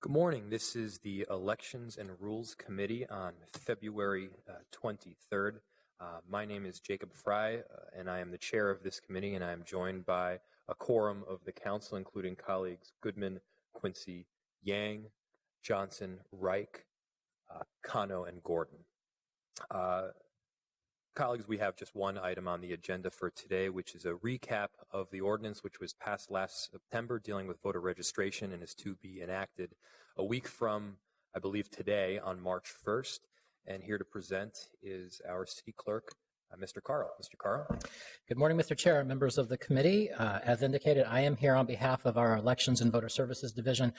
Good morning. This is the Elections and Rules Committee on February 23rd. My name is Jacob Fry, and I am the chair of this committee, and I am joined by a quorum of the council, including colleagues Goodman, Quincy, Yang, Johnson, Reich, Kano, and Gordon. Colleagues, we have just one item on the agenda for today, which is a recap of the ordinance which was passed last September dealing with voter registration and is to be enacted a week from, I believe, today on March 1st. And here to present is our city clerk, Mr. Carl. Mr. Carl. Good morning, Mr. Chair, members of the committee. As indicated, I am here on behalf of our Elections and Voter Services Division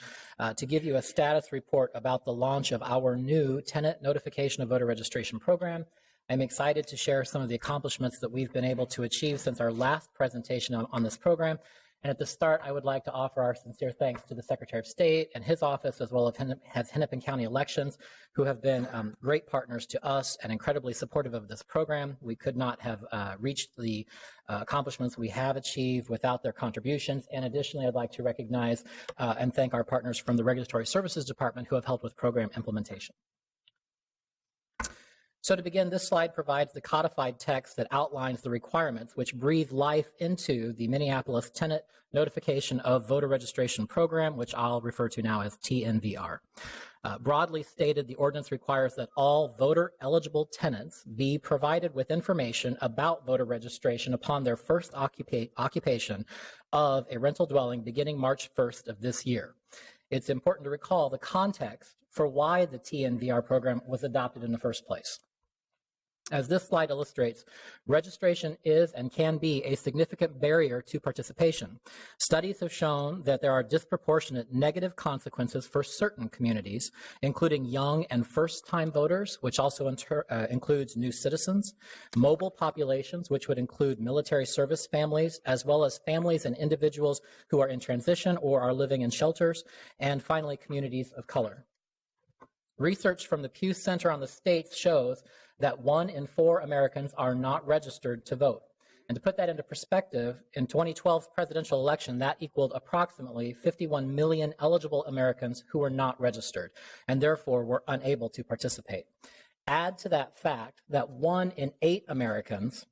to give you a status report about the launch of our new Tenant Notification of Voter Registration program. I'm excited to share some of the accomplishments that we've been able to achieve since our last presentation on this program. And at the start, I would like to offer our sincere thanks to the Secretary of State and his office, as well as Hennepin County Elections, who have been great partners to us and incredibly supportive of this program. We could not have reached the accomplishments we have achieved without their contributions. And additionally, I'd like to recognize and thank our partners from the Regulatory Services Department who have helped with program implementation. So to begin, this slide provides the codified text that outlines the requirements which breathe life into the Minneapolis Tenant Notification of Voter Registration Program, which I'll refer to now as TNVR. Broadly stated, the ordinance requires that all voter-eligible tenants be provided with information about voter registration upon their first occupation of a rental dwelling beginning March 1st of this year. It's important to recall the context for why the TNVR program was adopted in the first place. As this slide illustrates, registration is and can be a significant barrier to participation. Studies have shown that there are disproportionate negative consequences for certain communities, including young and first-time voters, which also includes new citizens, mobile populations, which would include military service families, as well as families and individuals who are in transition or are living in shelters, and finally, communities of color. Research from the Pew Center on the States shows that 1 in 4 Americans are not registered to vote. And to put that into perspective, in 2012's presidential election, that equaled approximately 51 million eligible Americans who were not registered and therefore were unable to participate. Add to that fact that 1 in 8 Americans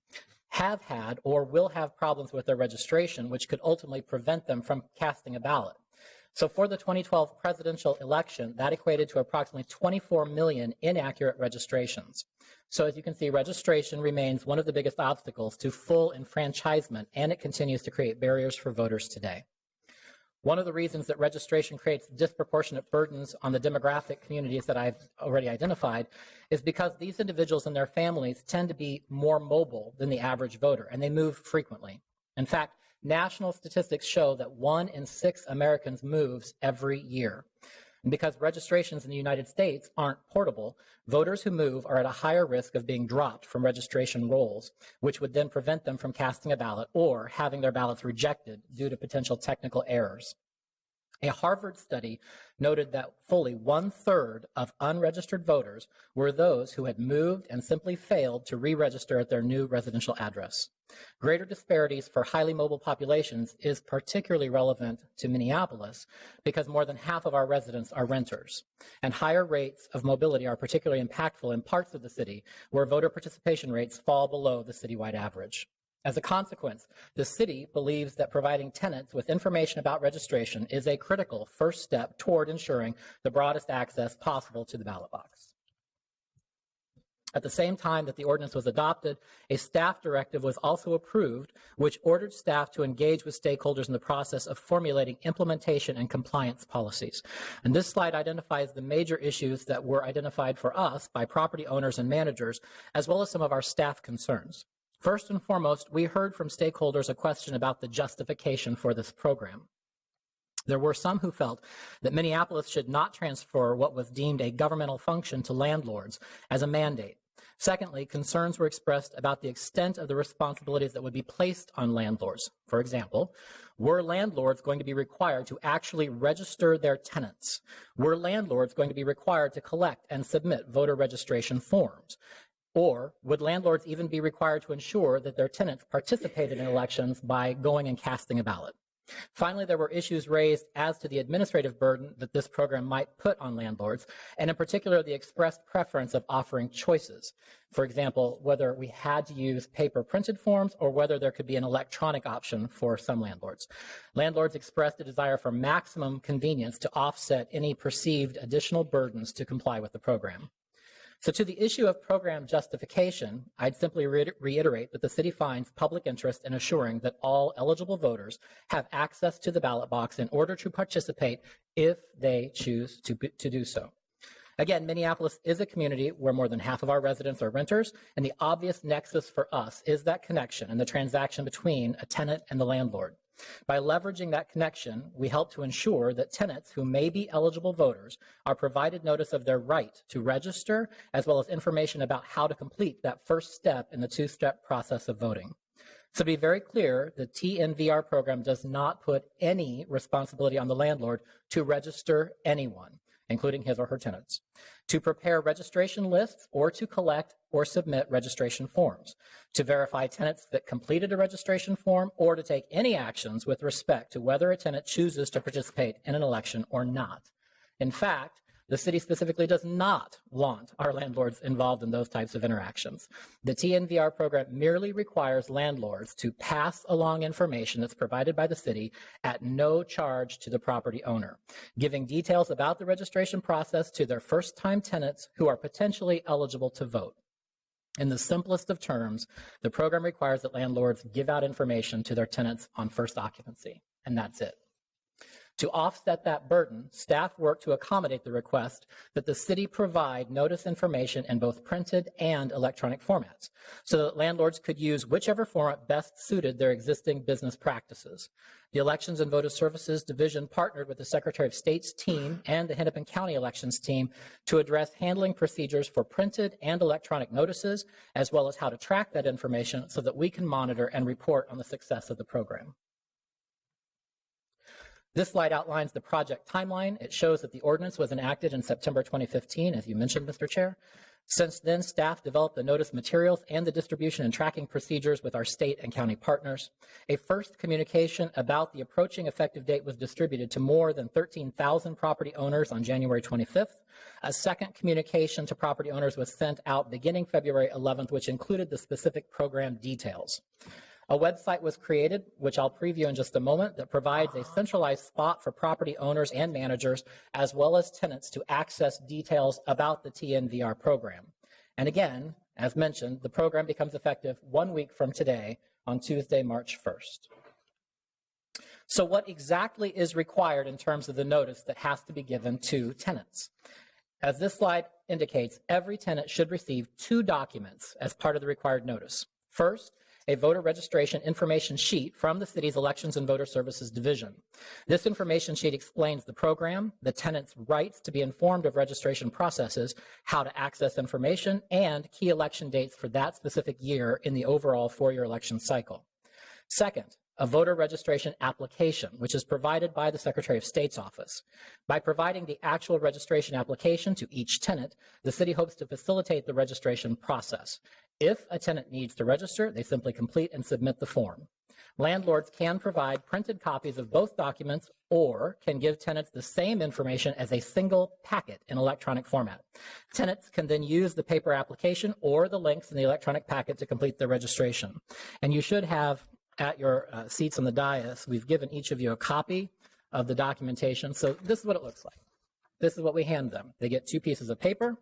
have had or will have problems with their registration, which could ultimately prevent them from casting a ballot. So for the 2012 presidential election, that equated to approximately 24 million inaccurate registrations. So as you can see, registration remains one of the biggest obstacles to full enfranchisement, and it continues to create barriers for voters today. One of the reasons that registration creates disproportionate burdens on the demographic communities that I've already identified is because these individuals and their families tend to be more mobile than the average voter, and they move frequently. In fact, national statistics show that 1 in 6 Americans moves every year. And because registrations in the United States aren't portable, voters who move are at a higher risk of being dropped from registration rolls, which would then prevent them from casting a ballot or having their ballots rejected due to potential technical errors. A Harvard study noted that fully 1/3 of unregistered voters were those who had moved and simply failed to re-register at their new residential address. Greater disparities for highly mobile populations is particularly relevant to Minneapolis because more than half of our residents are renters, and higher rates of mobility are particularly impactful in parts of the city where voter participation rates fall below the citywide average. As a consequence, the city believes that providing tenants with information about registration is a critical first step toward ensuring the broadest access possible to the ballot box. At the same time that the ordinance was adopted, a staff directive was also approved, which ordered staff to engage with stakeholders in the process of formulating implementation and compliance policies. And this slide identifies the major issues that were identified for us by property owners and managers, as well as some of our staff concerns. First and foremost, we heard from stakeholders a question about the justification for this program. There were some who felt that Minneapolis should not transfer what was deemed a governmental function to landlords as a mandate. Secondly, concerns were expressed about the extent of the responsibilities that would be placed on landlords. For example, were landlords going to be required to actually register their tenants? Were landlords going to be required to collect and submit voter registration forms? Or would landlords even be required to ensure that their tenants participated in elections by going and casting a ballot? Finally, there were issues raised as to the administrative burden that this program might put on landlords, and in particular, the expressed preference of offering choices. For example, whether we had to use paper printed forms or whether there could be an electronic option for some landlords. Landlords expressed a desire for maximum convenience to offset any perceived additional burdens to comply with the program. So to the issue of program justification, I'd simply reiterate that the city finds public interest in assuring that all eligible voters have access to the ballot box in order to participate if they choose to do so. Again, Minneapolis is a community where more than half of our residents are renters, and the obvious nexus for us is that connection and the transaction between a tenant and the landlord. By leveraging that connection, we help to ensure that tenants who may be eligible voters are provided notice of their right to register, as well as information about how to complete that first step in the two-step process of voting. So to be very clear, the TNVR program does not put any responsibility on the landlord to register anyone, including his or her tenants, to prepare registration lists or to collect or submit registration forms, to verify tenants that completed a registration form, or to take any actions with respect to whether a tenant chooses to participate in an election or not. In fact, the city specifically does not want our landlords involved in those types of interactions. The TNVR program merely requires landlords to pass along information that's provided by the city at no charge to the property owner, giving details about the registration process to their first-time tenants who are potentially eligible to vote. In the simplest of terms, the program requires that landlords give out information to their tenants on first occupancy, and that's it. To offset that burden, staff worked to accommodate the request that the city provide notice information in both printed and electronic formats, so that landlords could use whichever format best suited their existing business practices. The Elections and Voter Services Division partnered with the Secretary of State's team and the Hennepin County Elections team to address handling procedures for printed and electronic notices, as well as how to track that information so that we can monitor and report on the success of the program. This slide outlines the project timeline. It shows that the ordinance was enacted in September 2015, as you mentioned, Mr. Chair. Since then, staff developed the notice materials and the distribution and tracking procedures with our state and county partners. A first communication about the approaching effective date was distributed to more than 13,000 property owners on January 25th. A second communication to property owners was sent out beginning February 11th, which included the specific program details. A website was created, which I'll preview in just a moment, that provides a centralized spot for property owners and managers, as well as tenants, to access details about the TNVR program. And again, as mentioned, the program becomes effective 1 week from today on Tuesday, March 1st. So what exactly is required in terms of the notice that has to be given to tenants? As this slide indicates, every tenant should receive 2 documents as part of the required notice. First, a voter registration information sheet from the city's Elections and Voter Services Division. This information sheet explains the program, the tenant's rights to be informed of registration processes, how to access information, and key election dates for that specific year in the overall 4-year election cycle. Second, a voter registration application, which is provided by the Secretary of State's office. By providing the actual registration application to each tenant, the city hopes to facilitate the registration process. If a tenant needs to register, they simply complete and submit the form. Landlords can provide printed copies of both documents or can give tenants the same information as a single packet in electronic format. Tenants can then use the paper application or the links in the electronic packet to complete their registration. And you should have at your seats on the dais, we've given each of you a copy of the documentation. So this is what it looks like. This is what we hand them. They get 2 pieces of paper.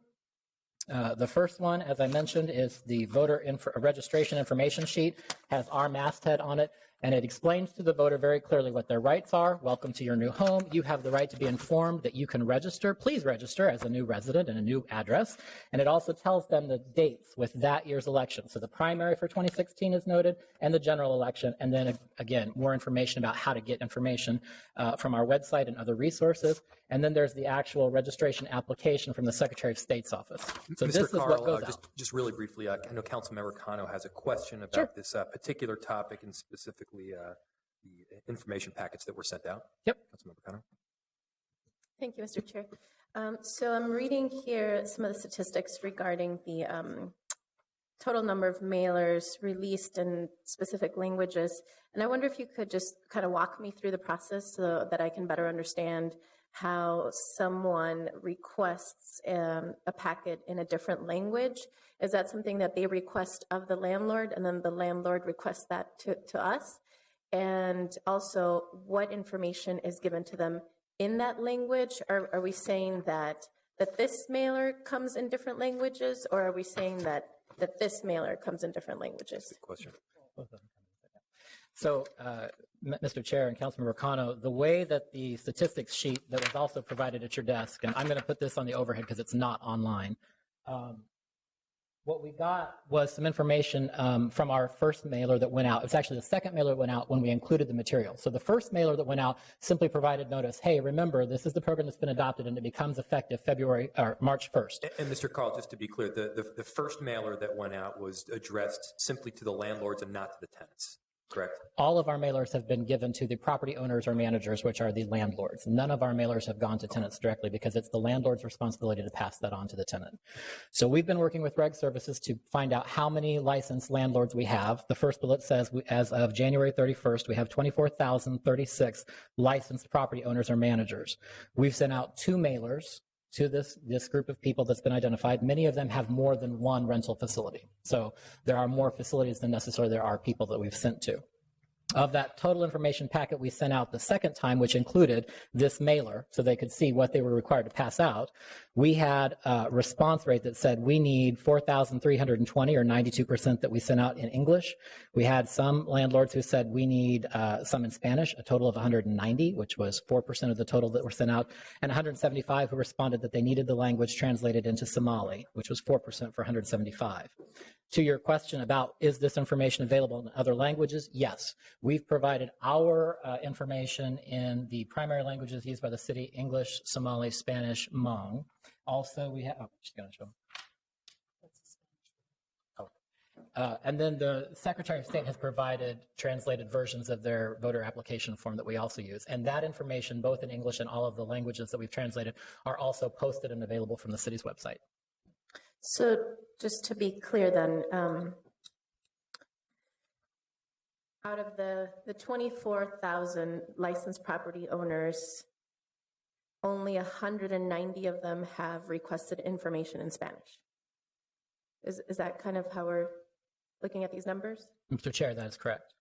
The first one, as I mentioned, is the voter registration information sheet, has our masthead on it, and it explains to the voter very clearly what their rights are. Welcome to your new home. You have the right to be informed that you can register. Please register as a new resident and a new address. And it also tells them the dates with that year's election. So the primary for 2016 is noted, and the general election. And then, again, more information about how to get information from our website and other resources. And then there's the actual registration application from the Secretary of State's office. So Mr. this Carl, is what goes out. Just really briefly, I know Councilmember Cano has a question about this particular topic and specifically the information packets that were sent out. Yep. Councilmember Cano. Thank you, Mr. Chair. So I'm reading here some of the statistics regarding the total number of mailers released in specific languages. And I wonder if you could just kind of walk me through the process so that I can better understand how someone requests a packet in a different language. Is that something that they request of the landlord, and then the landlord requests that to us? And also, what information is given to them in that language? Are we saying that this mailer comes in different languages, or are we saying that this mailer comes in different languages? Good question. So, Mr. Chair and Councilmember Cano, the way that the statistics sheet that was also provided at your desk, and I'm going to put this on the overhead because it's not online, what we got was some information from our first mailer that went out. It's actually the second mailer that went out when we included the material. So the first mailer that went out simply provided notice, hey, remember, this is the program that's been adopted and it becomes effective March 1st. And Mr. Carl, just to be clear, the first mailer that went out was addressed simply to the landlords and not to the tenants, correct? All of our mailers have been given to the property owners or managers, which are the landlords. None of our mailers have gone to tenants directly because it's the landlord's responsibility to pass that on to the tenant. So we've been working with Reg Services to find out how many licensed landlords we have. The first bullet says as of January 31st, we have 24,036 licensed property owners or managers. We've sent out 2 mailers to this group of people that's been identified. Many of them have more than one rental facility. So there are more facilities than necessarily there are people that we've sent to. Of that total information packet we sent out the second time, which included this mailer so they could see what they were required to pass out, we had a response rate that said we need 4,320 or 92% that we sent out in English. We had some landlords who said we need some in Spanish, a total of 190, which was 4% of the total that were sent out, and 175 who responded that they needed the language translated into Somali, which was 4% for 175. To your question about is this information available in other languages? Yes. We've provided our information in the primary languages used by the city, English, Somali, Spanish, Hmong. Also, we have, she's going to show. And then the Secretary of State has provided translated versions of their voter application form that we also use. And that information, both in English and all of the languages that we've translated, are also posted and available from the city's website. So just to be clear then, out of the 24,000 licensed property owners, only 190 of them have requested information in Spanish. Is that kind of how we're looking at these numbers? Mr. Chair, that is correct.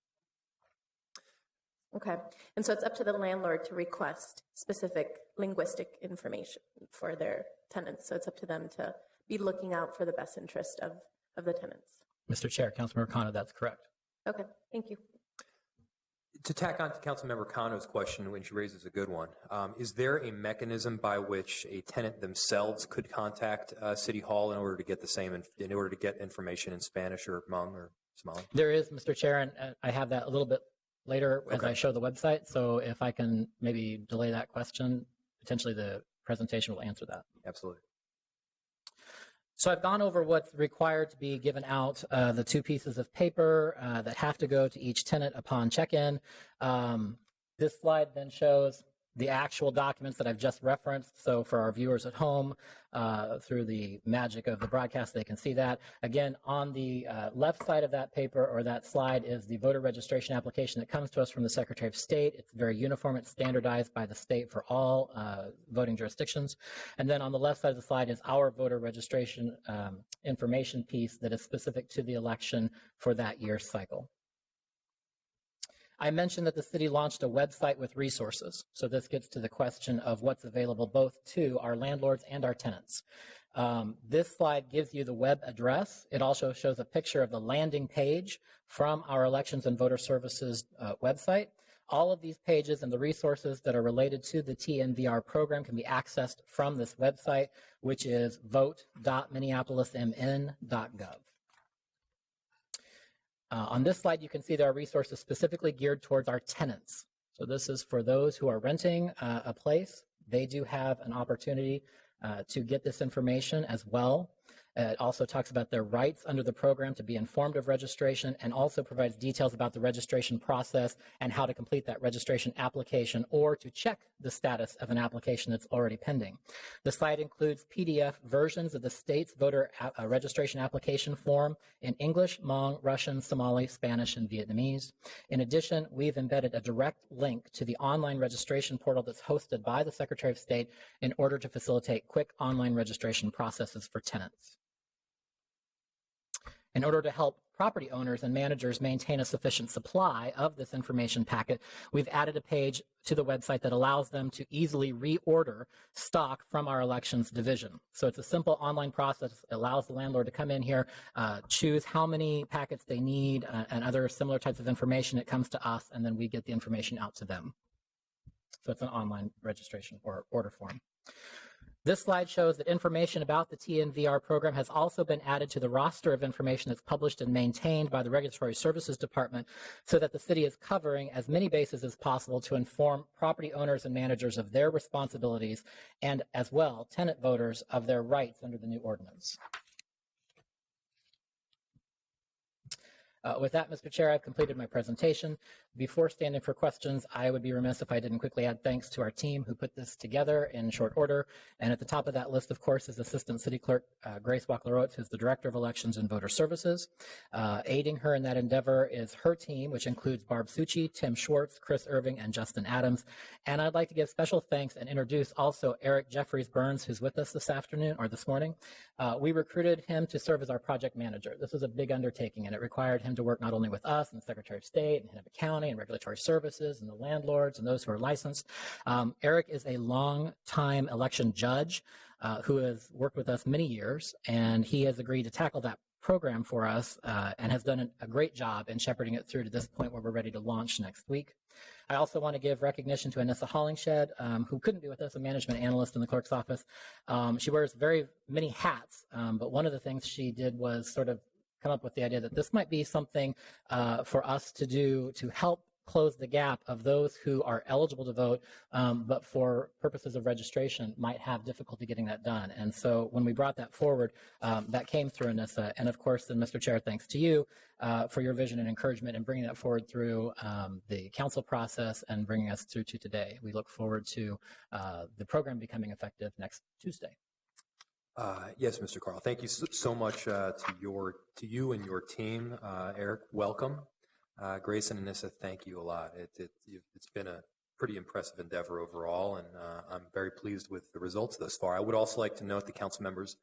Okay. And so it's up to the landlord to request specific linguistic information for their tenants. So it's up to them to be looking out for the best interest of the tenants. Mr. Chair, Councilmember Cano, that's correct. Okay, thank you. To tack on to Councilmember Cano's question, when she raises a good one, is there a mechanism by which a tenant themselves could contact City Hall in order to get in order to get information in Spanish or Hmong or Somali? There is, Mr. Chair, and I have that a little bit later as I show the website. So if I can maybe delay that question, potentially the presentation will answer that. Absolutely. So I've gone over what's required to be given out, the 2 pieces of paper that have to go to each tenant upon check-in. This slide then shows the actual documents that I've just referenced. So for our viewers at home, through the magic of the broadcast, they can see that. Again, on the left side of that paper or that slide is the voter registration application that comes to us from the Secretary of State. It's very uniform. It's standardized by the state for all voting jurisdictions. And then on the left side of the slide is our voter registration information piece that is specific to the election for that year's cycle. I mentioned that the city launched a website with resources. So this gets to the question of what's available both to our landlords and our tenants. This slide gives you the web address. It also shows a picture of the landing page from our Elections and Voter Services website. All of these pages and the resources that are related to the TNVR program can be accessed from this website, which is vote.minneapolismn.gov. On this slide, you can see there are resources specifically geared towards our tenants. So this is for those who are renting a place. They do have an opportunity to get this information as well. It also talks about their rights under the program to be informed of registration, and also provides details about the registration process and how to complete that registration application or to check the status of an application that's already pending. The site includes PDF versions of the state's voter registration application form in English, Hmong, Russian, Somali, Spanish, and Vietnamese. In addition, we've embedded a direct link to the online registration portal that's hosted by the Secretary of State in order to facilitate quick online registration processes for tenants. In order to help property owners and managers maintain a sufficient supply of this information packet, we've added a page to the website that allows them to easily reorder stock from our elections division. So it's a simple online process. It allows the landlord to come in here, choose how many packets they need and other similar types of information. It comes to us, and then we get the information out to them. So it's an online registration or order form. This slide shows that information about the TNVR program has also been added to the roster of information that's published and maintained by the Regulatory Services Department, so that the city is covering as many bases as possible to inform property owners and managers of their responsibilities, and as well tenant voters of their rights under the new ordinance. With that, Mr. Chair, I've completed my presentation. Before standing for questions, I would be remiss if I didn't quickly add thanks to our team who put this together in short order. And at the top of that list, of course, is Assistant City Clerk Grace Walker-Rhodes, who's the Director of Elections and Voter Services. Aiding her in that endeavor is her team, which includes Barb Succi, Tim Schwartz, Chris Irving, and Justin Adams. And I'd like to give special thanks and introduce also Eric Jeffries Burns, who's with us this afternoon or this morning. We recruited him to serve as our project manager. This was a big undertaking, and it required him to work not only with us and the Secretary of State and Hennepin County and Regulatory Services and the landlords and those who are licensed. Eric is a long-time election judge who has worked with us many years, and he has agreed to tackle that program for us and has done a great job in shepherding it through to this point where we're ready to launch next week. I also want to give recognition to Anissa Hollingshed, who couldn't be with us, a management analyst in the clerk's office. She wears very many hats, but one of the things she did was sort of come up with the idea that this might be something for us to do to help close the gap of those who are eligible to vote, but for purposes of registration might have difficulty getting that done. And so when we brought that forward, that came through Anissa. And of course, then Mr. Chair, thanks to you for your vision and encouragement in bringing that forward through the council process and bringing us through to today. We look forward to the program becoming effective next Tuesday. Yes, Mr. Carl. Thank you so much to you and your team. Eric, welcome. Grace and Anissa, thank you a lot. It's been a pretty impressive endeavor overall, and I'm very pleased with the results thus far. I would also like to note the council members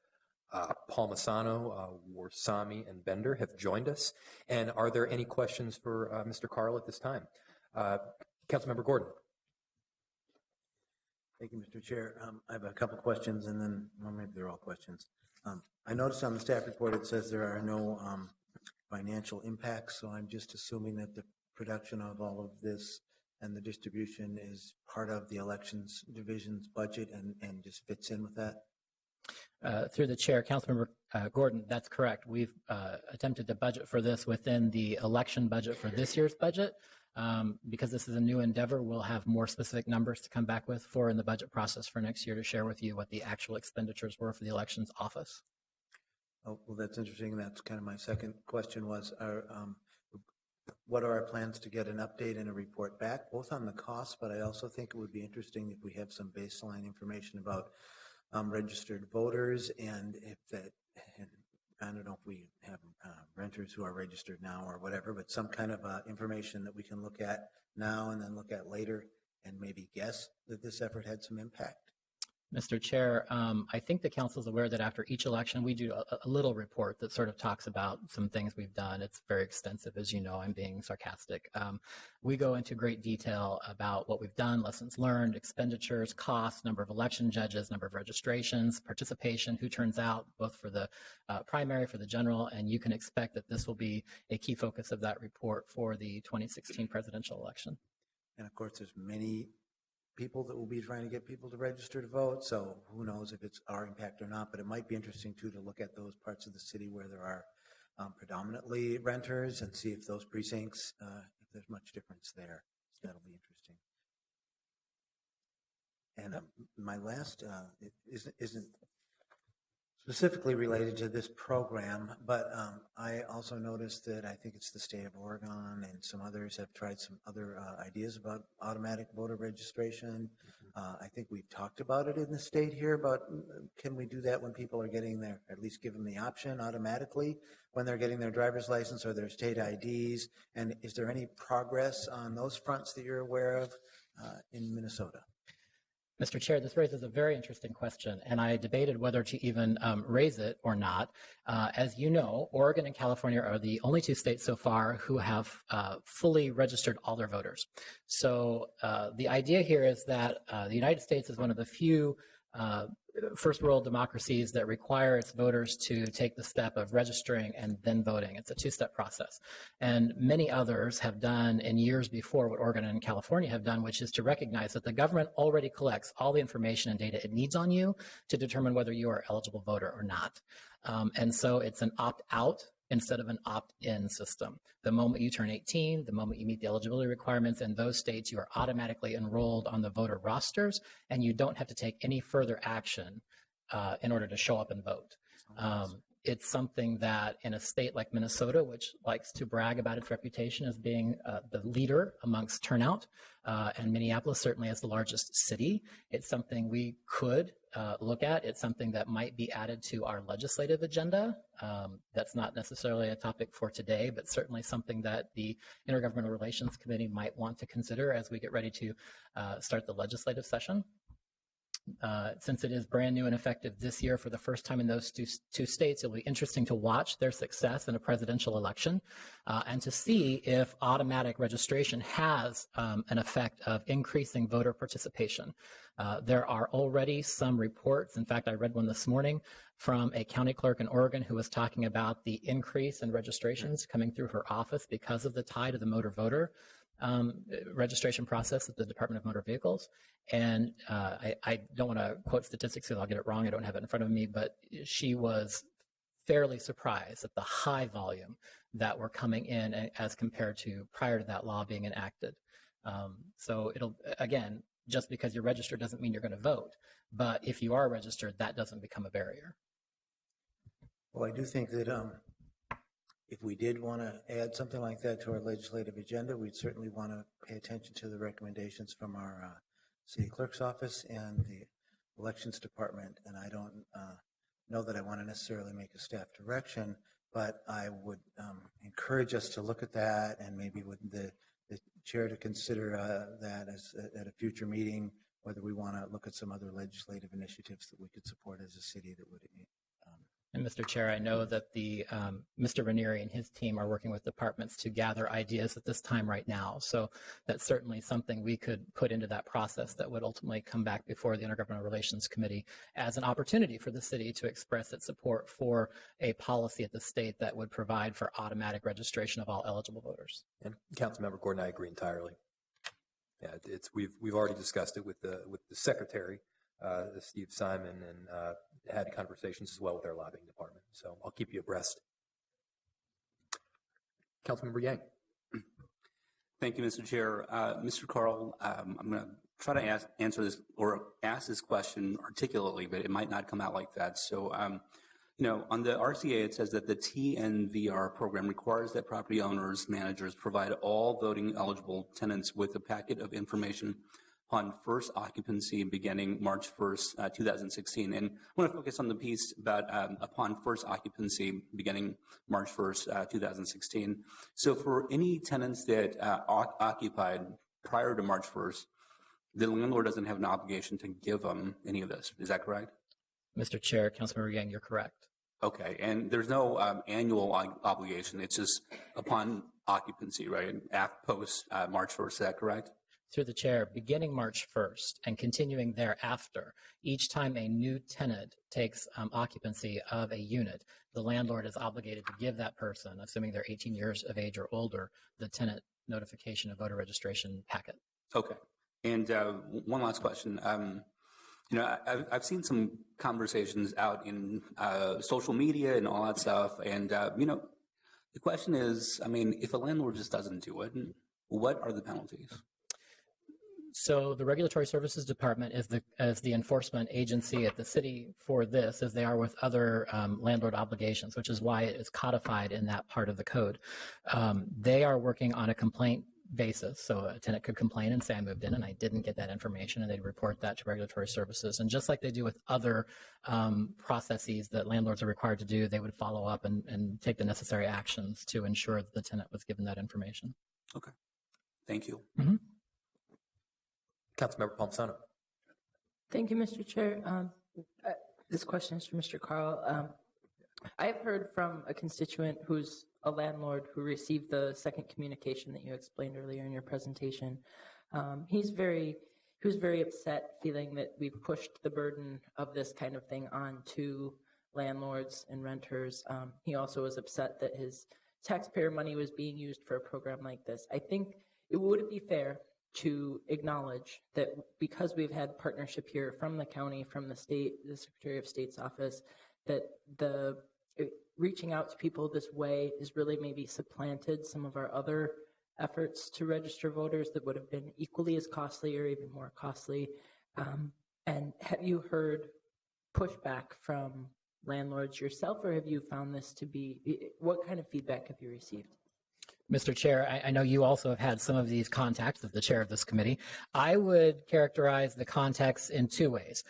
Palmisano, Warsami, and Bender have joined us. And are there any questions for Mr. Carl at this time? Councilmember Gordon. Thank you, Mr. Chair. I have a couple questions, and then, well, maybe they're all questions. I noticed on the staff report it says there are no financial impacts, so I'm just assuming that the production of all of this and the distribution is part of the elections division's budget and just fits in with that? Through the chair, Councilmember Gordon, that's correct. We've attempted to budget for this within the election budget for this year's budget. Because this is a new endeavor, we'll have more specific numbers to come back with in the budget process for next year to share with you what the actual expenditures were for the elections office. Oh, well, that's interesting. That's kind of my second question was, what are our plans to get an update and a report back, both on the costs, but I also think it would be interesting if we have some baseline information about registered voters, and if that, and I don't know if we have renters who are registered now or whatever, but some kind of information that we can look at now and then look at later and maybe guess that this effort had some impact. Mr. Chair, I think the council is aware that after each election, we do a little report that sort of talks about some things we've done. It's very extensive, as you know. I'm being sarcastic. We go into great detail about what we've done, lessons learned, expenditures, costs, number of election judges, number of registrations, participation, who turns out, both for the primary, for the general, and you can expect that this will be a key focus of that report for the 2016 presidential election. And of course, there's many people that will be trying to get people to register to vote, so who knows if it's our impact or not, but it might be interesting too to look at those parts of the city where there are predominantly renters and see if those precincts, if there's much difference there. So that'll be interesting. And my last isn't specifically related to this program, but I also noticed that I think it's the state of Oregon and some others have tried some other ideas about automatic voter registration. I think we've talked about it in the state here, but can we do that when people are getting their, at least give them the option automatically when they're getting their driver's license or their state IDs? And is there any progress on those fronts that you're aware of in Minnesota? Mr. Chair, this raises a very interesting question, and I debated whether to even raise it or not. As you know, Oregon and California are the only two states so far who have fully registered all their voters. So the idea here is that the United States is one of the few first world democracies that require its voters to take the step of registering and then voting. It's a two-step process. And many others have done in years before what Oregon and California have done, which is to recognize that the government already collects all the information and data it needs on you to determine whether you are an eligible voter or not. And so it's an opt-out instead of an opt-in system. The moment you turn 18, the moment you meet the eligibility requirements in those states, you are automatically enrolled on the voter rosters, and you don't have to take any further action in order to show up and vote. It's something that in a state like Minnesota, which likes to brag about its reputation as being the leader amongst turnout, and Minneapolis certainly as the largest city, it's something we could look at. It's something that might be added to our legislative agenda. That's not necessarily a topic for today, but certainly something that the Intergovernmental Relations Committee might want to consider as we get ready to start the legislative session. Since it is brand new and effective this year for the first time in those two states, it'll be interesting to watch their success in a presidential election and to see if automatic registration has an effect of increasing voter participation. There are already some reports. In fact, I read one this morning from a county clerk in Oregon who was talking about the increase in registrations coming through her office because of the tie to the motor voter registration process at the Department of Motor Vehicles. And I don't want to quote statistics because I'll get it wrong. I don't have it in front of me, but she was fairly surprised at the high volume that were coming in as compared to prior to that law being enacted. So it'll, again, just because you're registered doesn't mean you're going to vote. But if you are registered, that doesn't become a barrier. Well, I do think that if we did want to add something like that to our legislative agenda, we'd certainly want to pay attention to the recommendations from our city clerk's office and the elections department. And I don't know that I want to necessarily make a staff direction, but I would encourage us to look at that and maybe with the chair to consider that as at a future meeting, whether we want to look at some other legislative initiatives that we could support as a city that would. And Mr. Chair, I know that the Mr. Ranieri and his team are working with departments to gather ideas at this time right now. So that's certainly something we could put into that process that would ultimately come back before the Intergovernmental Relations Committee as an opportunity for the city to express its support for a policy at the state that would provide for automatic registration of all eligible voters. And Councilmember Gordon, I agree entirely. Yeah, we've already discussed it with the secretary, Steve Simon, and had conversations as well with our lobbying department. So I'll keep you abreast. Councilmember Yang. Thank you, Mr. Chair. Mr. Carl, I'm going to try to answer this or ask this question articulately, but it might not come out like that. So, you know, on the RCA, it says that the TNVR program requires that property owners, managers provide all voting eligible tenants with a packet of information on first occupancy beginning March 1st, 2016. And I want to focus on the piece about upon first occupancy beginning March 1st, 2016. So for any tenants that occupied prior to March 1st, the landlord doesn't have an obligation to give them any of this. Is that correct? Mr. Chair, Councilmember Yang, you're correct. Okay, and there's no annual obligation. It's just upon occupancy, right? Post March 1st, is that correct? Through the chair, beginning March 1st and continuing thereafter, each time a new tenant takes occupancy of a unit, the landlord is obligated to give that person, assuming they're 18 years of age or older, the tenant notification of voter registration packet. Okay. And one last question. You know, I've seen some conversations out in social media and all that stuff. And, you know, the question is, I mean, if a landlord just doesn't do it, what are the penalties? So the Regulatory Services Department is the enforcement agency at the city for this, as they are with other landlord obligations, which is why it is codified in that part of the code. They are working on a complaint basis. So a tenant could complain and say, I moved in and I didn't get that information, and they'd report that to Regulatory Services. And just like they do with other processes that landlords are required to do, they would follow up and take the necessary actions to ensure that the tenant was given that information. Okay. Thank you. Mm-hmm. Councilmember Palmisano. Thank you, Mr. Chair. This question is for Mr. Carl. I have heard from a constituent who's a landlord who received the second communication that you explained earlier in your presentation. He was very upset, feeling that we've pushed the burden of this kind of thing on to landlords and renters. He also was upset that his taxpayer money was being used for a program like this. I think it would be fair to acknowledge that because we've had partnership here from the county, from the state, the Secretary of State's office, that the reaching out to people this way is really maybe supplanted some of our other efforts to register voters that would have been equally as costly or even more costly. And have you heard pushback from landlords yourself, or have you found this to be, what kind of feedback have you received? Mr. Chair, I know you also have had some of these contacts as the chair of this committee. I would characterize the contacts in two ways.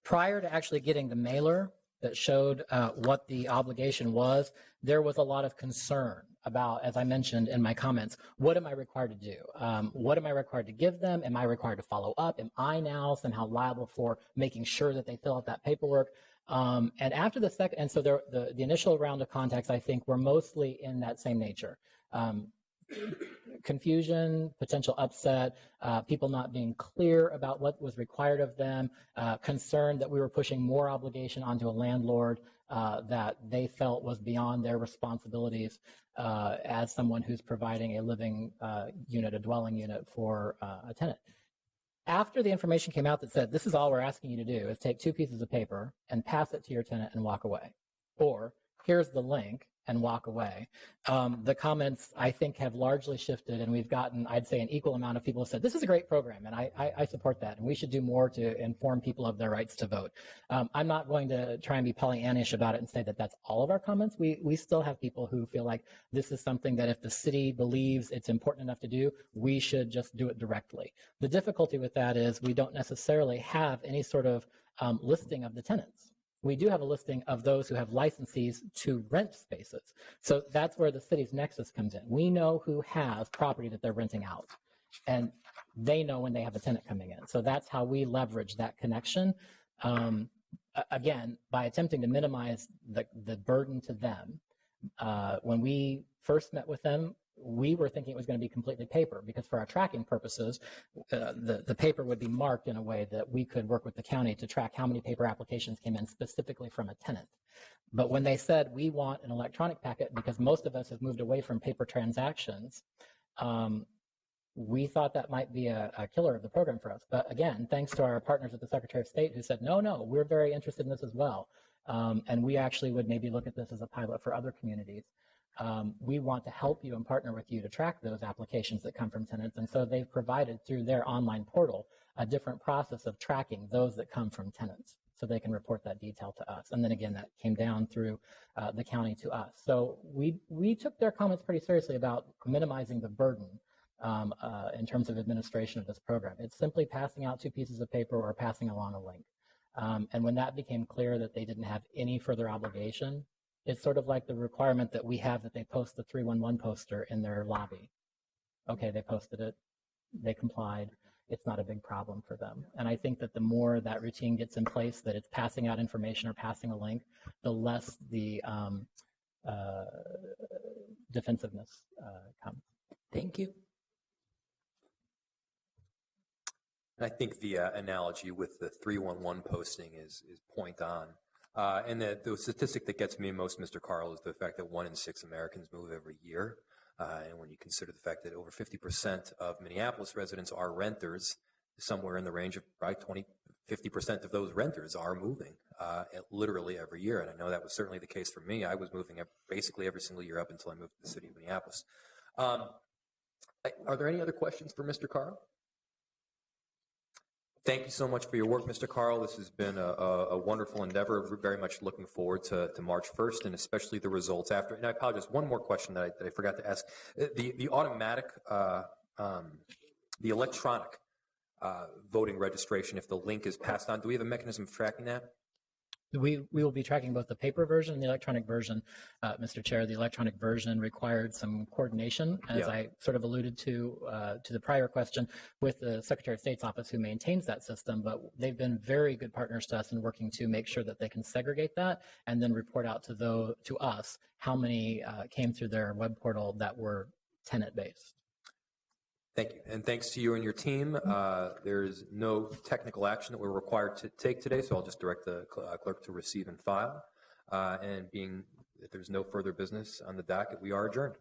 Prior to actually getting the mailer that showed what the obligation was, there was a lot of concern about, as I mentioned in my comments, what am I required to do? What am I required to give them? Am I required to follow up? Am I now somehow liable for making sure that they fill out that paperwork? And after the second, and so the initial round of contacts, I think, were mostly in that same nature. Confusion, potential upset, people not being clear about what was required of them, concern that we were pushing more obligation onto a landlord that they felt was beyond their responsibilities as someone who's providing a living unit, a dwelling unit for a tenant. After the information came out that said, this is all we're asking you to do is take 2 pieces of paper and pass it to your tenant and walk away, or here's the link and walk away. The comments, I think, have largely shifted, and we've gotten, I'd say, an equal amount of people who said, this is a great program, and I support that, and we should do more to inform people of their rights to vote. I'm not going to try and be Pollyannish about it and say that that's all of our comments. We still have people who feel like this is something that if the city believes it's important enough to do, we should just do it directly. The difficulty with that is we don't necessarily have any sort of listing of the tenants. We do have a listing of those who have licensees to rent spaces. So that's where the city's nexus comes in. We know who has property that they're renting out, and they know when they have a tenant coming in. So that's how we leverage that connection. Again, by attempting to minimize the burden to them. When we first met with them, we were thinking it was going to be completely paper, because for our tracking purposes, the paper would be marked in a way that we could work with the county to track how many paper applications came in specifically from a tenant. But when they said we want an electronic packet because most of us have moved away from paper transactions, we thought that might be a killer of the program for us. But again, thanks to our partners at the Secretary of State who said, no, we're very interested in this as well. And we actually would maybe look at this as a pilot for other communities. We want to help you and partner with you to track those applications that come from tenants. And so they've provided through their online portal a different process of tracking those that come from tenants, so they can report that detail to us. And then again, that came down through the county to us. So we took their comments pretty seriously about minimizing the burden in terms of administration of this program. It's simply passing out 2 pieces of paper or passing along a link. And when that became clear that they didn't have any further obligation, it's sort of like the requirement that we have that they post the 311 poster in their lobby. Okay, they posted it, they complied. It's not a big problem for them. And I think that the more that routine gets in place, that it's passing out information or passing a link, the less the defensiveness comes. Thank you. I think the analogy with the 311 posting is point on. And the statistic that gets me most, Mr. Carl, is the fact that 1 in 6 Americans move every year. And when you consider the fact that over 50% of Minneapolis residents are renters, somewhere in the range of probably 50% of those renters are moving literally every year. And I know that was certainly the case for me. I was moving basically every single year up until I moved to the city of Minneapolis. Are there any other questions for Mr. Carl? Thank you so much for your work, Mr. Carl. This has been a wonderful endeavor. We're very much looking forward to March 1st and especially the results after. And I apologize, one more question that I forgot to ask. The automatic, the electronic voting registration, if the link is passed on, do we have a mechanism of tracking that? We will be tracking both the paper version and the electronic version, Mr. Chair. The electronic version required some coordination, as I sort of alluded to the prior question, with the Secretary of State's office who maintains that system, but they've been very good partners to us in working to make sure that they can segregate that and then report out to us how many came through their web portal that were tenant-based. Thank you. And thanks to you and your team. There's no technical action that we're required to take today, so I'll just direct the clerk to receive and file. And being that there's no further business on the docket, we are adjourned.